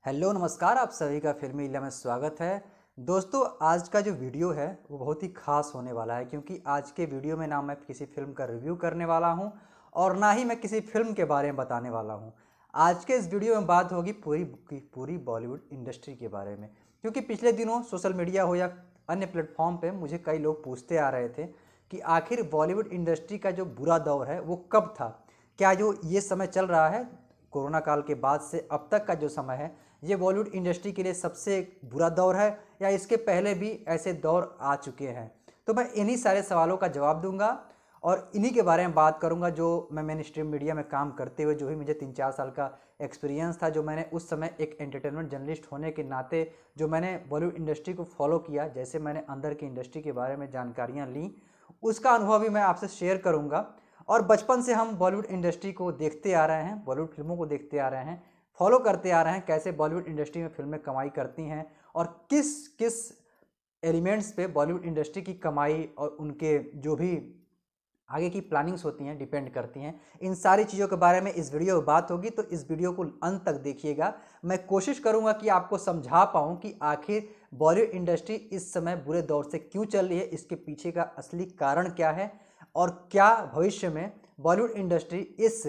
Hello नमस्कार, आप सभी का फिल्मी इला में स्वागत है। दोस्तों, आज का जो वीडियो है वो बहुत ही खास होने वाला है क्योंकि आज के वीडियो में ना मैं किसी फिल्म का रिव्यू करने वाला हूं और ना ही मैं किसी फिल्म के बारे में बताने वाला हूं। आज के इस वीडियो में बात होगी पूरी की पूरी बॉलीवुड इंडस्ट्री के बारे में, क्योंकि पिछले दिनों सोशल मीडिया हो या अन्य प्लेटफॉर्म पे मुझे कई लोग पूछते आ रहे थे कि आखिर बॉलीवुड इंडस्ट्री का जो बुरा दौर है वो कब था। क्या जो ये समय चल रहा है कोरोना काल के बाद से अब तक का जो समय है, ये बॉलीवुड इंडस्ट्री के लिए सबसे बुरा दौर है या इसके पहले भी ऐसे दौर आ चुके हैं। तो मैं इन्हीं सारे सवालों का जवाब दूंगा और इन्हीं के बारे में बात करूंगा जो मैं मेन स्ट्रीम मीडिया में काम करते हुए जो भी मुझे 3-4 साल का एक्सपीरियंस था, जो मैंने उस समय एक एंटरटेनमेंट जर्नलिस्ट होने के नाते जो मैंने बॉलीवुड इंडस्ट्री को फॉलो किया, जैसे मैंने अंदर की इंडस्ट्री के बारे में जानकारियाँ ली, उसका अनुभव भी मैं आपसे शेयर करूँगा। और बचपन से हम बॉलीवुड इंडस्ट्री को देखते आ रहे हैं, बॉलीवुड फिल्मों को देखते आ रहे हैं, फॉलो करते आ रहे हैं कैसे बॉलीवुड इंडस्ट्री में फिल्में कमाई करती हैं और किस किस एलिमेंट्स पे बॉलीवुड इंडस्ट्री की कमाई और उनके जो भी आगे की प्लानिंग्स होती हैं डिपेंड करती हैं। इन सारी चीज़ों के बारे में इस वीडियो में बात होगी, तो इस वीडियो को अंत तक देखिएगा। मैं कोशिश करूंगा कि आपको समझा पाऊँ कि आखिर बॉलीवुड इंडस्ट्री इस समय बुरे दौर से क्यों चल रही है, इसके पीछे का असली कारण क्या है और क्या भविष्य में बॉलीवुड इंडस्ट्री इस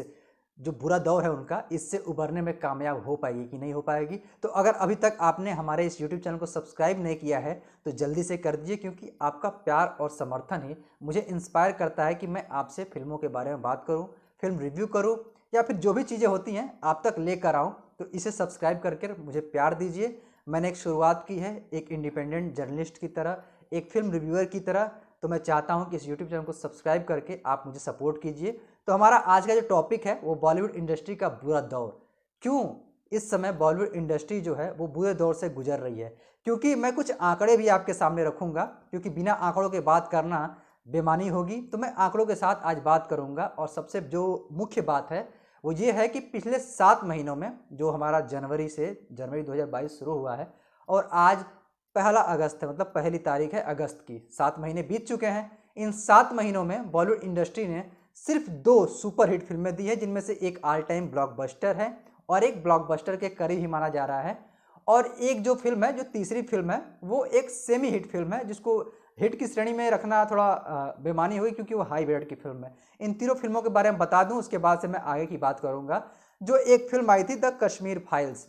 जो बुरा दौर है उनका इससे उभरने में कामयाब हो पाएगी कि नहीं हो पाएगी। तो अगर अभी तक आपने हमारे इस यूट्यूब चैनल को सब्सक्राइब नहीं किया है तो जल्दी से कर दीजिए, क्योंकि आपका प्यार और समर्थन ही मुझे इंस्पायर करता है कि मैं आपसे फिल्मों के बारे में बात करूं, फिल्म रिव्यू करूं या फिर जो भी चीज़ें होती हैं आप तक लेकर आऊं। तो इसे सब्सक्राइब करके मुझे प्यार दीजिए। मैंने एक शुरुआत की है एक इंडिपेंडेंट जर्नलिस्ट की तरह, एक फिल्म रिव्यूअर की तरह, तो मैं चाहता हूं कि इस यूट्यूब चैनल को सब्सक्राइब करके आप मुझे सपोर्ट कीजिए। तो हमारा आज का जो टॉपिक है वो बॉलीवुड इंडस्ट्री का बुरा दौर। क्यों इस समय बॉलीवुड इंडस्ट्री जो है वो बुरे दौर से गुजर रही है, क्योंकि मैं कुछ आंकड़े भी आपके सामने रखूंगा, क्योंकि बिना आंकड़ों के बात करना बेमानी होगी। तो मैं आंकड़ों के साथ आज बात करूंगा और सबसे जो मुख्य बात है वो ये है कि पिछले 7 महीनों में, जो हमारा जनवरी 2022 शुरू हुआ है और आज 1 अगस्त है, मतलब पहली तारीख है अगस्त की, 7 महीने बीत चुके हैं। इन 7 महीनों में बॉलीवुड इंडस्ट्री ने सिर्फ 2 सुपरहिट फिल्में दी है, जिनमें से एक ऑल टाइम ब्लॉकबस्टर है और एक ब्लॉकबस्टर के करीब ही माना जा रहा है, और एक जो फिल्म है, जो तीसरी फिल्म है, वो एक सेमी हिट फिल्म है, जिसको हिट की श्रेणी में रखना थोड़ा बेमानी हुई क्योंकि वो हाई बजट की फिल्म है। इन तीनों फिल्मों के बारे में बता दूं, उसके बाद से मैं आगे की बात करूंगा। जो एक फिल्म आई थी द कश्मीर फाइल्स,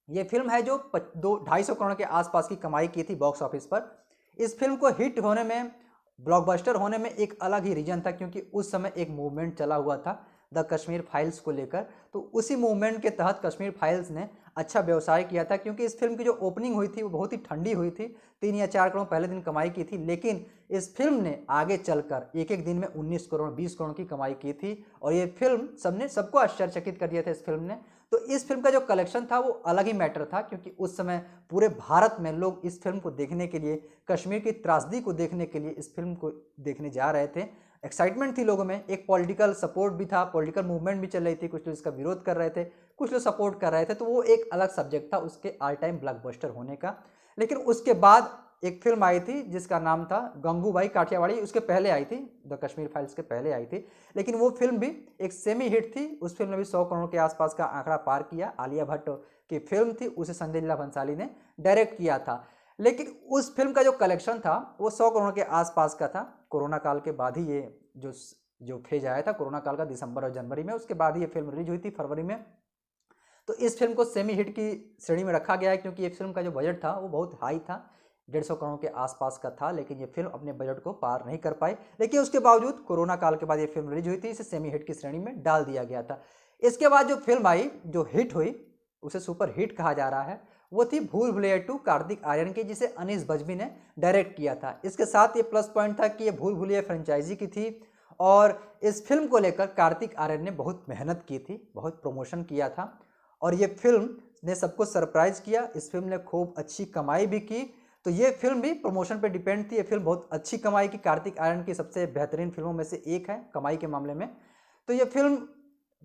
ये फिल्म है जो 250 करोड़ के आसपास की कमाई की थी बॉक्स ऑफिस पर। इस फिल्म को हिट होने में, ब्लॉकबस्टर होने में एक अलग ही रीजन था, क्योंकि उस समय एक मूवमेंट चला हुआ था द कश्मीर फाइल्स को लेकर। तो उसी मूवमेंट के तहत कश्मीर फाइल्स ने अच्छा व्यवसाय किया था, क्योंकि इस फिल्म की जो ओपनिंग हुई थी वो बहुत ही ठंडी हुई थी, 3 या 4 करोड़ पहले दिन कमाई की थी। लेकिन इस फिल्म ने आगे चलकर एक एक दिन में 19 करोड़ 20 करोड़ की कमाई की थी और ये फिल्म सबको आश्चर्यचकित कर दिया था इस फिल्म ने। तो इस फिल्म का जो कलेक्शन था वो अलग ही मैटर था, क्योंकि उस समय पूरे भारत में लोग इस फिल्म को देखने के लिए, कश्मीर की त्रासदी को देखने के लिए इस फिल्म को देखने जा रहे थे। एक्साइटमेंट थी लोगों में, एक पॉलिटिकल सपोर्ट भी था, पॉलिटिकल मूवमेंट भी चल रही थी, कुछ लोग इसका विरोध कर रहे थे, कुछ लोग सपोर्ट कर रहे थे। तो वो एक अलग सब्जेक्ट था उसके ऑल टाइम ब्लॉकबस्टर होने का। लेकिन उसके बाद एक फिल्म आई थी जिसका नाम था गंगूबाई काठियावाड़ी, उसके पहले आई थी, द कश्मीर फाइल्स के पहले आई थी, लेकिन वो फिल्म भी एक सेमी हिट थी। उस फिल्म ने भी 100 करोड़ के आसपास का आंकड़ा पार किया। आलिया भट्ट की फिल्म थी, उसे संजय लीला भंसाली ने डायरेक्ट किया था। लेकिन उस फिल्म का जो कलेक्शन था वो 100 करोड़ के आसपास का था। कोरोना काल के बाद ही ये जो जो फेज आया था कोरोना काल का, दिसंबर और जनवरी में, उसके बाद ये फिल्म रिलीज हुई थी फरवरी में। तो इस फिल्म को सेमी हिट की श्रेणी में रखा गया है, क्योंकि ये फिल्म का जो बजट था वो बहुत हाई था, 150 करोड़ के आसपास का था। लेकिन ये फिल्म अपने बजट को पार नहीं कर पाई, लेकिन उसके बावजूद कोरोना काल के बाद ये फिल्म रिलीज हुई थी, इसे सेमी हिट की श्रेणी में डाल दिया गया था। इसके बाद जो फिल्म आई जो हिट हुई, उसे सुपर हिट कहा जा रहा है, वो थी भूल भुलैया 2 कार्तिक आर्यन की, जिसे अनीस बज्मी ने डायरेक्ट किया था। इसके साथ ये प्लस पॉइंट था कि ये भूल भुलैया फ्रेंचाइजी की थी और इस फिल्म को लेकर कार्तिक आर्यन ने बहुत मेहनत की थी, बहुत प्रमोशन किया था और ये फिल्म ने सबको सरप्राइज किया। इस फिल्म ने खूब अच्छी कमाई भी की। तो ये फिल्म भी प्रमोशन पे डिपेंड थी। ये फिल्म बहुत अच्छी कमाई की, कार्तिक आर्यन की सबसे बेहतरीन फिल्मों में से एक है कमाई के मामले में। तो ये फिल्म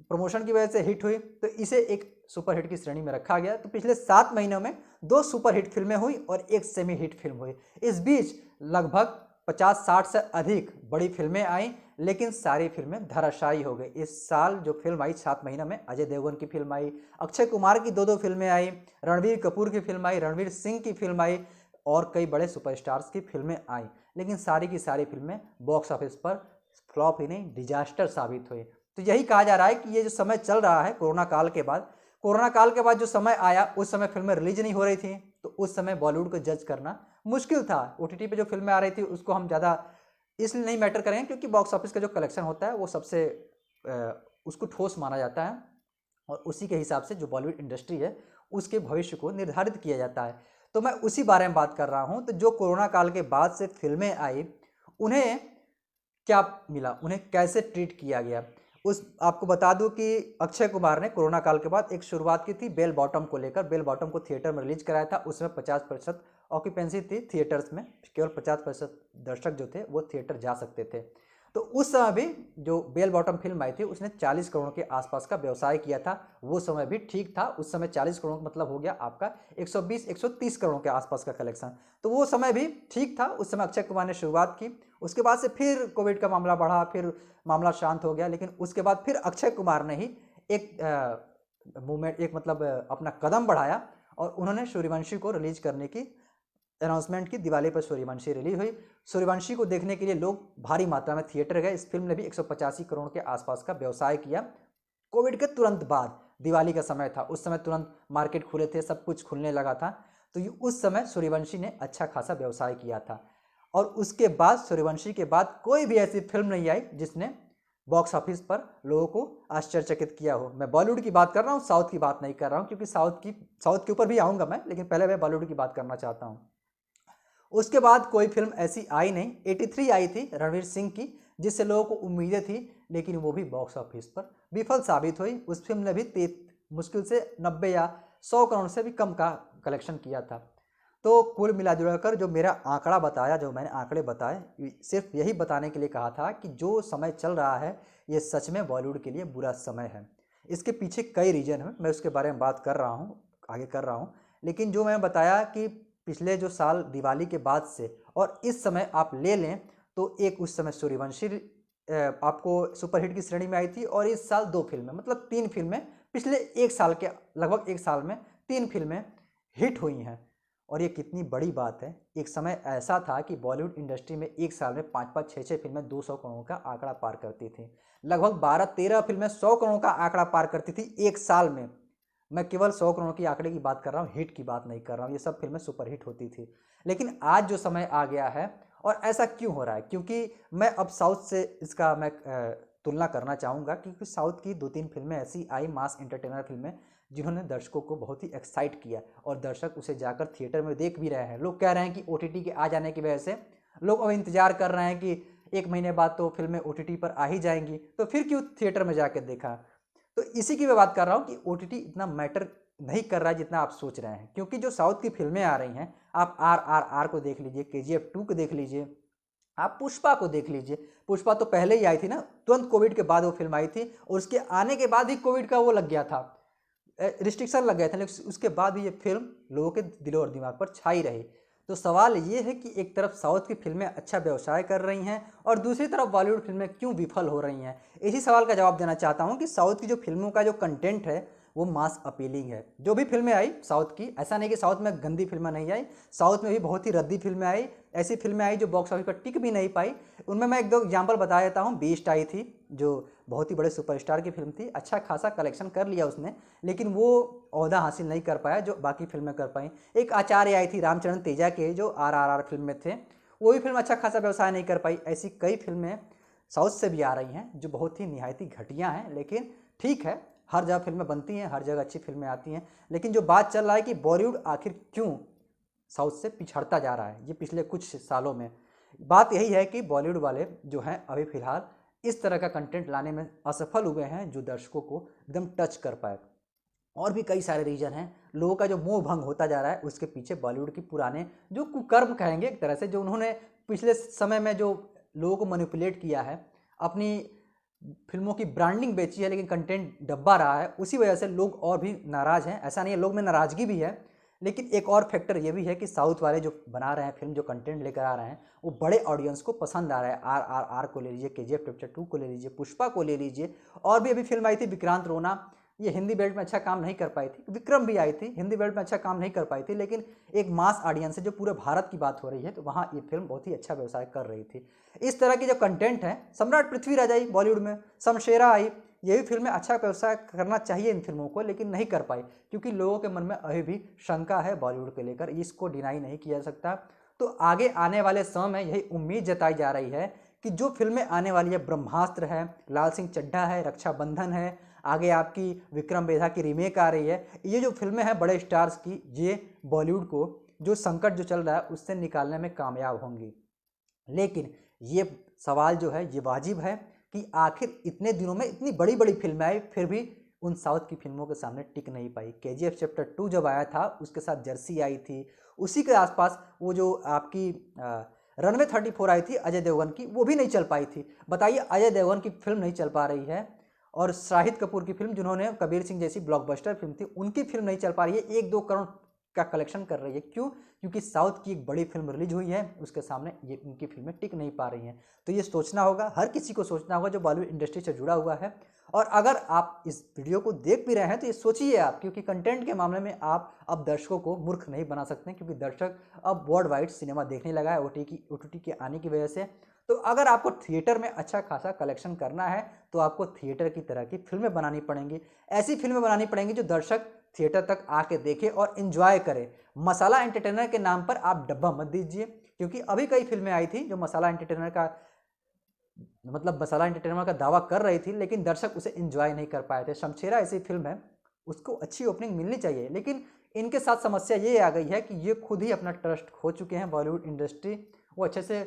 प्रमोशन की वजह से हिट हुई, तो इसे एक सुपर हिट की श्रेणी में रखा गया। तो पिछले 7 महीनों में 2 सुपर हिट फिल्में हुई और एक सेमी हिट फिल्म हुई। इस बीच लगभग 50-60 से अधिक बड़ी फिल्में आई, लेकिन सारी फिल्में धराशायी हो गई। इस साल जो फिल्म आई 7 महीनों में, अजय देवगन की फिल्म आई, अक्षय कुमार की 2-2 फिल्में आई, रणवीर कपूर की फिल्म आई, रणवीर सिंह की फिल्म आई और कई बड़े सुपरस्टार्स की फिल्में आई, लेकिन सारी की सारी फिल्में बॉक्स ऑफिस पर फ्लॉप ही नहीं, डिजास्टर साबित हुई। तो यही कहा जा रहा है कि ये जो समय चल रहा है कोरोना काल के बाद, कोरोना काल के बाद जो समय आया उस समय फिल्में रिलीज नहीं हो रही थी, तो उस समय बॉलीवुड को जज करना मुश्किल था। ओटीटी पे जो फिल्में आ रही थी उसको हम ज़्यादा इसलिए नहीं मैटर करेंगे क्योंकि बॉक्स ऑफिस का जो कलेक्शन होता है वो सबसे उसको ठोस माना जाता है और उसी के हिसाब से जो बॉलीवुड इंडस्ट्री है उसके भविष्य को निर्धारित किया जाता है। तो मैं उसी बारे में बात कर रहा हूँ। तो जो कोरोना काल के बाद से फिल्में आई उन्हें क्या मिला, उन्हें कैसे ट्रीट किया गया, उस आपको बता दूं कि अक्षय कुमार ने कोरोना काल के बाद एक शुरुआत की थी बेल बॉटम को लेकर। बेल बॉटम को थिएटर में रिलीज कराया था, उसमें 50% ऑक्यूपेंसी थी थिएटर्स में, केवल 50% दर्शक जो थे वो थिएटर जा सकते थे। तो उस समय भी जो बेल बॉटम फिल्म आई थी उसने 40 करोड़ के आसपास का व्यवसाय किया था। वो समय भी ठीक था, उस समय 40 करोड़ का मतलब हो गया आपका 120-130 करोड़ के आसपास का कलेक्शन, तो वो समय भी ठीक था। उस समय अक्षय कुमार ने शुरुआत की, उसके बाद से फिर कोविड का मामला बढ़ा, फिर मामला शांत हो गया, लेकिन उसके बाद फिर अक्षय कुमार ने ही एक मूवमेंट, एक मतलब अपना कदम बढ़ाया और उन्होंने सूर्यवंशी को रिलीज करने की अनाउंसमेंट की। दिवाली पर सूर्यवंशी रिलीज हुई। सूर्यवंशी को देखने के लिए लोग भारी मात्रा में थिएटर गए। इस फिल्म ने भी 185 करोड़ के आसपास का व्यवसाय किया। कोविड के तुरंत बाद, दिवाली का समय था, उस समय तुरंत मार्केट खुले थे, सब कुछ खुलने लगा था, तो उस समय सूर्यवंशी ने अच्छा खासा व्यवसाय किया था। और उसके बाद सूर्यवंशी के बाद कोई भी ऐसी फिल्म नहीं आई जिसने बॉक्स ऑफिस पर लोगों को आश्चर्यचकित किया हो। मैं बॉलीवुड की बात कर रहा हूँ, साउथ की बात नहीं कर रहा हूँ, क्योंकि साउथ के ऊपर भी आऊँगा मैं, लेकिन पहले मैं बॉलीवुड की बात करना चाहता हूँ। उसके बाद कोई फिल्म ऐसी आई नहीं। 83 आई थी रणवीर सिंह की, जिससे लोगों को उम्मीदें थी, लेकिन वो भी बॉक्स ऑफिस पर विफल साबित हुई। उस फिल्म ने भी मुश्किल से 90 या 100 करोड़ से भी कम का कलेक्शन किया था। तो कुल मिला जुला कर जो मेरा आंकड़ा बताया, जो मैंने आंकड़े बताए, सिर्फ यही बताने के लिए कहा था कि जो समय चल रहा है ये सच में बॉलीवुड के लिए बुरा समय है। इसके पीछे कई रीजन हैं, मैं उसके बारे में बात कर रहा हूँ, आगे कर रहा हूँ, लेकिन जो मैंने बताया कि पिछले जो साल दिवाली के बाद से और इस समय आप ले लें तो एक उस समय सूर्यवंशी आपको सुपरहिट की श्रेणी में आई थी, और इस साल 2 फिल्में, मतलब 3 फिल्में पिछले एक साल के, लगभग एक साल में 3 फिल्में हिट हुई हैं। और ये कितनी बड़ी बात है। एक समय ऐसा था कि बॉलीवुड इंडस्ट्री में एक साल में 5-5, 6-6 फिल्में 200 करोड़ का आंकड़ा पार करती थी। लगभग 12-13 फिल्में 100 करोड़ का आंकड़ा पार करती थी एक साल में। मैं केवल 100 करोड़ की आंकड़े की बात कर रहा हूँ, हिट की बात नहीं कर रहा हूँ। ये सब फिल्में सुपरहिट होती थी। लेकिन आज जो समय आ गया है, और ऐसा क्यों हो रहा है, क्योंकि मैं अब साउथ से इसका मैं तुलना करना चाहूँगा, क्योंकि साउथ की 2-3 फिल्में ऐसी आई, मास एंटरटेनर फिल्में, जिन्होंने दर्शकों को बहुत ही एक्साइट किया और दर्शक उसे जाकर थिएटर में देख भी रहे हैं। लोग कह रहे हैं कि ओटीटी के आ जाने की वजह से लोग अब इंतजार कर रहे हैं कि 1 महीने बाद तो फिल्में ओटीटी पर आ ही जाएंगी, तो फिर क्यों थिएटर में जाकर देखा। तो इसी की मैं बात कर रहा हूँ कि ओटीटी इतना मैटर नहीं कर रहा है जितना आप सोच रहे हैं, क्योंकि जो साउथ की फिल्में आ रही हैं, आप RRR को देख लीजिए, KGF 2 को देख लीजिए, आप पुष्पा को देख लीजिए। पुष्पा तो पहले ही आई थी ना, तुरंत कोविड के बाद वो फिल्म आई थी, और उसके आने के बाद ही कोविड का वो लग गया था, रिस्ट्रिक्शन लग गए थे, लेकिन उसके बाद भी ये फिल्म लोगों के दिलों और दिमाग पर छाई रही। तो सवाल ये है कि एक तरफ साउथ की फिल्में अच्छा व्यवसाय कर रही हैं और दूसरी तरफ बॉलीवुड फिल्में क्यों विफल हो रही हैं। इसी सवाल का जवाब देना चाहता हूं कि साउथ की जो फिल्मों का जो कंटेंट है वो मास अपीलिंग है। जो भी फिल्में आई साउथ की, ऐसा नहीं कि साउथ में गंदी फिल्में नहीं आई, साउथ में भी बहुत ही रद्दी फिल्में आई, ऐसी फिल्में आई जो बॉक्स ऑफिस पर टिक भी नहीं पाई। उनमें मैं 1-2 एग्जाम्पल बता देता हूँ। बीस्ट आई थी, जो बहुत ही बड़े सुपरस्टार की फिल्म थी, अच्छा खासा कलेक्शन कर लिया उसने, लेकिन वो ओहदा हासिल नहीं कर पाया जो बाकी फिल्में कर पाई। एक आचार्य आई थी रामचरण तेजा के, जो RRR फिल्म में थे, वो भी फिल्म अच्छा खासा व्यवसाय नहीं कर पाई। ऐसी कई फिल्में साउथ से भी आ रही हैं जो बहुत ही निहायती घटिया हैं, लेकिन ठीक है, हर जगह फिल्में बनती हैं, हर जगह अच्छी फिल्में आती हैं। लेकिन जो बात चल रहा है कि बॉलीवुड आखिर क्यों साउथ से पिछड़ता जा रहा है ये पिछले कुछ सालों में, बात यही है कि बॉलीवुड वाले जो हैं अभी फ़िलहाल इस तरह का कंटेंट लाने में असफल हुए हैं जो दर्शकों को एकदम टच कर पाए। और भी कई सारे रीजन हैं। लोगों का जो मोह भंग होता जा रहा है उसके पीछे बॉलीवुड की पुराने जो कुकर्म कहेंगे एक तरह से, जो उन्होंने पिछले समय में जो लोगों को मैनिपुलेट किया है, अपनी फिल्मों की ब्रांडिंग बेची है लेकिन कंटेंट डब्बा रहा है, उसी वजह से लोग और भी नाराज़ हैं। ऐसा नहीं है, लोग में नाराज़गी भी है, लेकिन एक और फैक्टर ये भी है कि साउथ वाले जो बना रहे हैं फिल्म, जो कंटेंट लेकर आ रहे हैं, वो बड़े ऑडियंस को पसंद आ रहा है। RRR को ले लीजिए, KGF चैप्टर 2 को ले लीजिए, पुष्पा को ले लीजिए, और भी अभी फिल्म आई थी विक्रांत रोना, ये हिंदी बेल्ट में अच्छा काम नहीं कर पाई थी। विक्रम भी आई थी, हिंदी बेल्ट में अच्छा काम नहीं कर पाई थी, लेकिन एक मास ऑडियंस है जो पूरे भारत की बात हो रही है, तो वहाँ ये फिल्म बहुत ही अच्छा व्यवसाय कर रही थी। इस तरह की जो कंटेंट है, सम्राट पृथ्वीराज आई बॉलीवुड में, शमशेरा आई, यही फिल्में अच्छा व्यवसाय करना चाहिए इन फिल्मों को, लेकिन नहीं कर पाई क्योंकि लोगों के मन में अभी भी शंका है बॉलीवुड को लेकर, इसको डिनाई नहीं किया जा सकता। तो आगे आने वाले समय में यही उम्मीद जताई जा रही है कि जो फिल्में आने वाली है, ब्रह्मास्त्र है, लाल सिंह चड्ढा है, रक्षाबंधन है, आगे आपकी विक्रम बेधा की रीमेक आ रही है, ये जो फिल्में हैं बड़े स्टार्स की, ये बॉलीवुड को जो संकट जो चल रहा है उससे निकालने में कामयाब होंगी। लेकिन ये सवाल जो है ये वाजिब है कि आखिर इतने दिनों में इतनी बड़ी बड़ी फिल्में आई, फिर भी उन साउथ की फिल्मों के सामने टिक नहीं पाई। KGF चैप्टर 2 जब आया था, उसके साथ जर्सी आई थी, उसी के आसपास वो जो आपकी रनवे 34 आई थी अजय देवगन की, वो भी नहीं चल पाई थी। बताइए, अजय देवगन की फिल्म नहीं चल पा रही है, और शाहिद कपूर की फिल्म, जिन्होंने कबीर सिंह जैसी ब्लॉकबस्टर फिल्म थी, उनकी फिल्म नहीं चल पा रही है, 1-2 करोड़ का कलेक्शन कर रही है। क्यों? क्योंकि साउथ की एक बड़ी फिल्म रिलीज हुई है, उसके सामने ये उनकी फिल्में टिक नहीं पा रही हैं। तो ये सोचना होगा, हर किसी को सोचना होगा जो बॉलीवुड इंडस्ट्री से जुड़ा हुआ है। और अगर आप इस वीडियो को देख भी रहे हैं तो ये सोचिए आप, क्योंकि कंटेंट के मामले में आप अब दर्शकों को मूर्ख नहीं बना सकते, क्योंकि दर्शक अब वर्ल्ड वाइड सिनेमा देखने लगा है OTT के आने की वजह से। तो अगर आपको थिएटर में अच्छा खासा कलेक्शन करना है तो आपको थिएटर की तरह की फिल्में बनानी पड़ेंगी, ऐसी फिल्में बनानी पड़ेंगी जो दर्शक थिएटर तक आके देखे और एंजॉय करे। मसाला एंटरटेनर के नाम पर आप डब्बा मत दीजिए, क्योंकि अभी कई फिल्में आई थी जो मसाला एंटरटेनर का मसाला एंटरटेनमेंट का दावा कर रही थी, लेकिन दर्शक उसे एंजॉय नहीं कर पाए थे। शमशेरा ऐसी फिल्म है, उसको अच्छी ओपनिंग मिलनी चाहिए, लेकिन इनके साथ समस्या ये आ गई है कि ये खुद ही अपना ट्रस्ट खो चुके हैं बॉलीवुड इंडस्ट्री। वो अच्छे से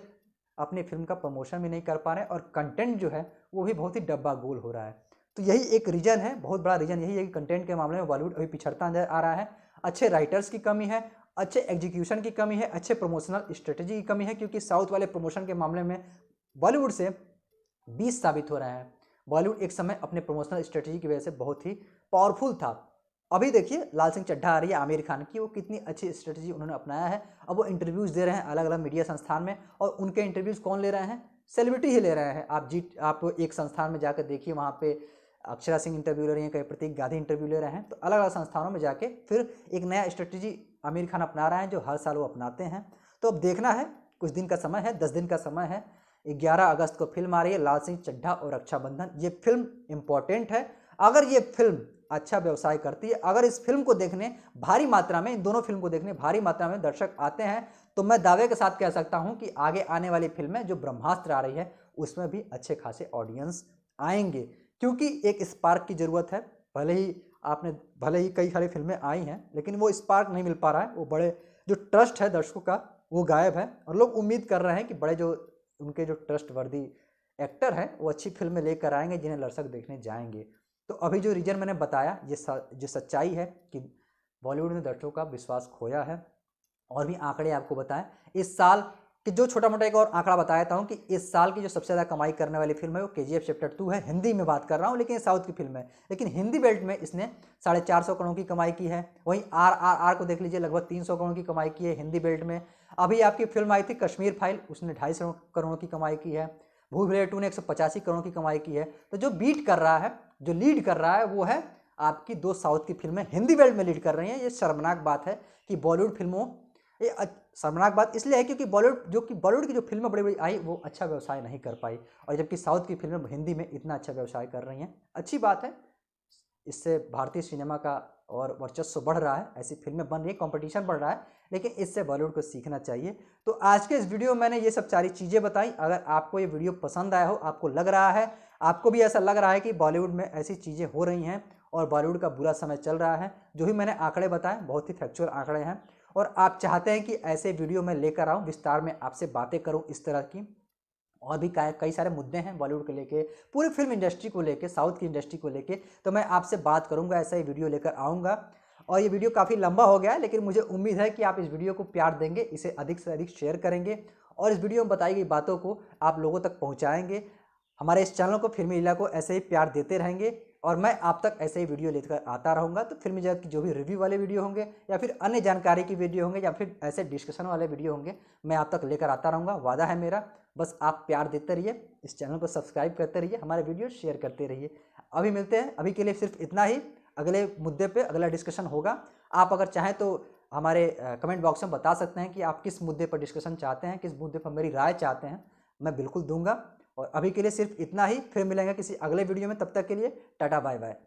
अपनी फिल्म का प्रमोशन भी नहीं कर पा रहे हैं, और कंटेंट जो है वो भी बहुत ही डब्बा गोल हो रहा है। तो यही एक रीज़न है, बहुत बड़ा रीज़न यही है कि कंटेंट के मामले में बॉलीवुड अभी पिछड़ता नजर आ रहा है। अच्छे राइटर्स की कमी है, अच्छे एग्जीक्यूशन की कमी है, अच्छे प्रमोशनल स्ट्रेटजी की कमी है, क्योंकि साउथ वाले प्रमोशन के मामले में बॉलीवुड से 20 साबित हो रहे हैं। बॉलीवुड एक समय अपने प्रमोशनल स्ट्रेटजी की वजह से बहुत ही पावरफुल था। अभी देखिए लाल सिंह चड्ढा आ रही है आमिर खान की, वो कितनी अच्छी स्ट्रेटजी उन्होंने अपनाया है। अब वो इंटरव्यूज़ दे रहे हैं अलग अलग मीडिया संस्थान में, और उनके इंटरव्यूज़ कौन ले रहे हैं? सेलिब्रिटी ही ले रहे हैं। आप एक संस्थान में जाकर देखिए, वहाँ पे अक्षरा सिंह इंटरव्यू ले रही हैं, कहीं प्रतीक गांधी इंटरव्यू ले रहे हैं। तो अलग अलग संस्थानों में जाके फिर एक नया स्ट्रेटजी आमिर खान अपना रहे हैं, जो हर साल वो अपनाते हैं। तो अब देखना है, कुछ दिन का समय है, 10 दिन का समय है। 11 अगस्त को फिल्म आ रही है लाल सिंह चड्ढा और रक्षाबंधन। ये फिल्म इंपॉर्टेंट है। अगर ये फिल्म अच्छा व्यवसाय करती है, अगर इस फिल्म को देखने भारी मात्रा में, इन दोनों फिल्म को देखने भारी मात्रा में दर्शक आते हैं, तो मैं दावे के साथ कह सकता हूं कि आगे आने वाली फिल्में जो ब्रह्मास्त्र आ रही है उसमें भी अच्छे खासे ऑडियंस आएंगे, क्योंकि एक स्पार्क की ज़रूरत है। भले ही कई सारी फिल्में आई हैं, लेकिन वो स्पार्क नहीं मिल पा रहा है। वो बड़े जो ट्रस्ट है दर्शकों का वो गायब है, और लोग उम्मीद कर रहे हैं कि बड़े जो उनके जो ट्रस्ट वर्दी एक्टर हैं वो अच्छी फिल्में लेकर आएंगे जिन्हें दर्शक देखने जाएंगे। तो अभी जो रीजन मैंने बताया, ये सच्चाई है कि बॉलीवुड में दर्शकों का विश्वास खोया है। और भी आंकड़े आपको बताएं, इस साल कि जो छोटा मोटा एक और आंकड़ा बताया हूँ कि इस साल की जो सबसे ज़्यादा कमाई करने वाली फिल्म है वो KGF चैप्टर 2 है। हिंदी में बात कर रहा हूँ, लेकिन ये साउथ की फिल्म है, लेकिन हिंदी बेल्ट में इसने 450 करोड़ की कमाई की है। वहीं RRR को देख लीजिए, लगभग 300 करोड़ की कमाई की है हिंदी बेल्ट में। अभी आपकी फिल्म आई थी कश्मीर फाइल, उसने 250 करोड़ की कमाई की है। भूल भुलैया 2 ने 185 करोड़ की कमाई की है। तो जो बीट कर रहा है, जो लीड कर रहा है, वो है आपकी 2 साउथ की फिल्में हिंदी बेल्ट में लीड कर रही हैं। ये शर्मनाक बात है कि बॉलीवुड फिल्मों, ये शर्मनाक बात इसलिए है क्योंकि बॉलीवुड की जो फिल्में बड़ी बड़ी आई वो अच्छा व्यवसाय नहीं कर पाई, और जबकि साउथ की फिल्में हिंदी में इतना अच्छा व्यवसाय कर रही हैं। अच्छी बात है, इससे भारतीय सिनेमा का और वर्चस्व बढ़ रहा है, ऐसी फिल्में बन रही है, कंपटीशन बढ़ रहा है, लेकिन इससे बॉलीवुड को सीखना चाहिए। तो आज के इस वीडियो में मैंने ये सब सारी चीज़ें बताई। अगर आपको ये वीडियो पसंद आया हो, आपको लग रहा है, आपको भी ऐसा लग रहा है कि बॉलीवुड में ऐसी चीज़ें हो रही हैं और बॉलीवुड का बुरा समय चल रहा है, जो भी मैंने आंकड़े बताए बहुत ही फैक्चुअल आंकड़े हैं, और आप चाहते हैं कि ऐसे वीडियो मैं लेकर आऊँ, विस्तार में आपसे बातें करूँ इस तरह की, और भी कई सारे मुद्दे हैं बॉलीवुड को लेके, पूरी फिल्म इंडस्ट्री को लेके, साउथ की इंडस्ट्री को लेके, तो मैं आपसे बात करूंगा, ऐसा ही वीडियो लेकर आऊँगा। और ये वीडियो काफ़ी लंबा हो गया है, लेकिन मुझे उम्मीद है कि आप इस वीडियो को प्यार देंगे, इसे अधिक से अधिक शेयर करेंगे, और इस वीडियो में बताई गई बातों को आप लोगों तक पहुँचाएँगे। हमारे इस चैनल को, फिल्मी लीला को ऐसे ही प्यार देते रहेंगे। और मैं आप तक ऐसे ही वीडियो लेकर आता रहूँगा। तो फिल्मी जगत की जो भी रिव्यू वाले वीडियो होंगे या फिर अन्य जानकारी की वीडियो होंगे या फिर ऐसे डिस्कशन वाले वीडियो होंगे, मैं आप तक लेकर आता रहूँगा, वादा है मेरा। बस आप प्यार देते रहिए, इस चैनल को सब्सक्राइब करते रहिए, हमारे वीडियो शेयर करते रहिए। अभी मिलते हैं, अभी के लिए सिर्फ इतना ही। अगले मुद्दे पे अगला डिस्कशन होगा। आप अगर चाहें तो हमारे कमेंट बॉक्स में बता सकते हैं कि आप किस मुद्दे पर डिस्कशन चाहते हैं, किस मुद्दे पर मेरी राय चाहते हैं, मैं बिल्कुल दूंगा। और अभी के लिए सिर्फ इतना ही, फिर मिलेंगे किसी अगले वीडियो में, तब तक के लिए टाटा बाय बाय।